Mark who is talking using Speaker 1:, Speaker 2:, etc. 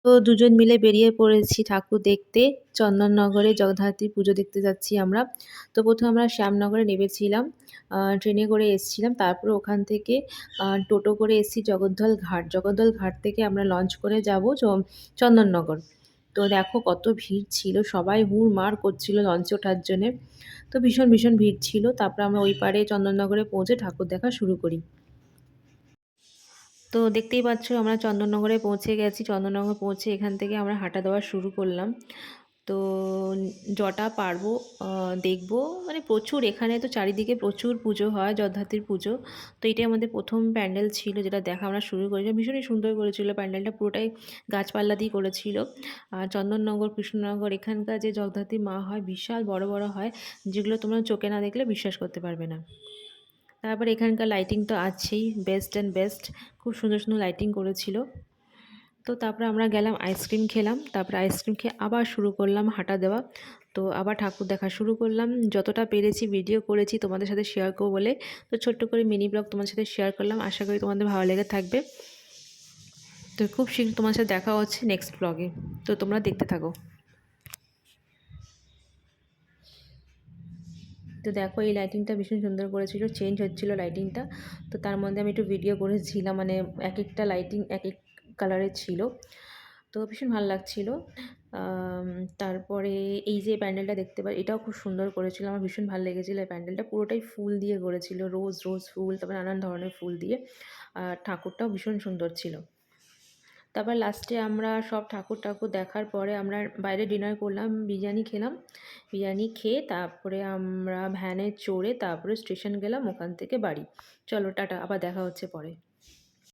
Speaker 1: তো দুজন মিলে বেরিয়ে পড়েছি ঠাকুর দেখতে। চন্দননগরে জগদ্ধাত্রী পুজো দেখতে যাচ্ছি আমরা। তো ১ম আমরা শ্যামনগরে নেমেছিলাম। ট্রেনে করে এসছিলাম। তারপরে ওখান থেকে টোটো করে এসছি জগদ্দল ঘাট। জগদ্দল ঘাট থেকে আমরা লঞ্চ করে যাব চন্দননগর। তো দেখো কত ভিড় ছিল। সবাই হুড়মাড় করছিল লঞ্চে ওঠার জন্যে। তো ভীষণ ভিড় ছিল। তারপর আমরা ওই পারে চন্দননগরে পৌঁছে ঠাকুর দেখা শুরু করি। তো দেখতেই পাচ্ছ আমরা চন্দননগরে পৌঁছে গেছি। চন্দননগর পৌঁছে এখান থেকে আমরা হাঁটা দেওয়া শুরু করলাম। তো যটা পারবো দেখবো, মানে প্রচুর এখানে তো চারিদিকে প্রচুর পুজো হয়, জগদ্ধাত্রীর পুজো। তো এটাই আমাদের প্রথম প্যান্ডেল ছিল যেটা দেখা আমরা শুরু করেছিলাম। ভীষণই সুন্দর করেছিল প্যান্ডেলটা, পুরোটাই গাছপালা দিয়ে করেছিল। আর চন্দননগর, কৃষ্ণনগর এখানকার যে জগদ্ধাত্রী মা হয় বিশাল বড় বড় হয়, যেগুলো তোমরা চোখে না দেখলে বিশ্বাস করতে পারবে না। তারপর এখানকার লাইটিং তো আছেই, বেস্ট অ্যান্ড বেস্ট। খুব সুন্দর লাইটিং করেছিল। তো তারপরে আমরা গেলাম আইসক্রিম খেলাম। তারপরে আইসক্রিম খেয়ে আবার শুরু করলাম হাঁটা দেওয়া। তো আবার ঠাকুর দেখা শুরু করলাম। যতটা পেরেছি ভিডিও করেছি তোমাদের সাথে শেয়ার করবো বলে। তো ছোট্ট করে মিনি ব্লগ তোমাদের সাথে শেয়ার করলাম। আশা করি তোমাদের ভালো লেগে থাকবে। তো খুব শীঘ্র তোমার সাথে দেখা হচ্ছে নেক্সট ব্লগে। তো তোমরা দেখতে থাকো। তো দেখো এই লাইটিংটা ভীষণ সুন্দর করেছিল, চেঞ্জ হচ্ছিল লাইটিংটা। তো তার মধ্যে আমি একটু ভিডিও করেছিলাম, মানে এক একটা লাইটিং এক এক কালারের ছিল। তো ভীষণ ভালো লাগছিল। তারপরে এই যে প্যান্ডেলটা দেখতে পাই, এটাও খুব সুন্দর করেছিল, আমার ভীষণ ভালো লেগেছিলো। এই প্যান্ডেলটা পুরোটাই ফুল দিয়ে করেছিল, রোজ রোজ ফুল, তারপরে নানান ধরনের ফুল দিয়ে। আর ঠাকুরটাও ভীষণ সুন্দর ছিল। তারপর লাস্টে আমরা সব ঠাকুর দেখার পরে আমরা বাইরে ডিনার করলাম, বিরিয়ানি খেলাম। বিরিয়ানি খেয়ে তারপরে আমরা ভ্যানে চড়ে তারপরে স্টেশন গেলাম, ওখান থেকে বাড়ি। চলো টাটা, আবার দেখা হচ্ছে পরে।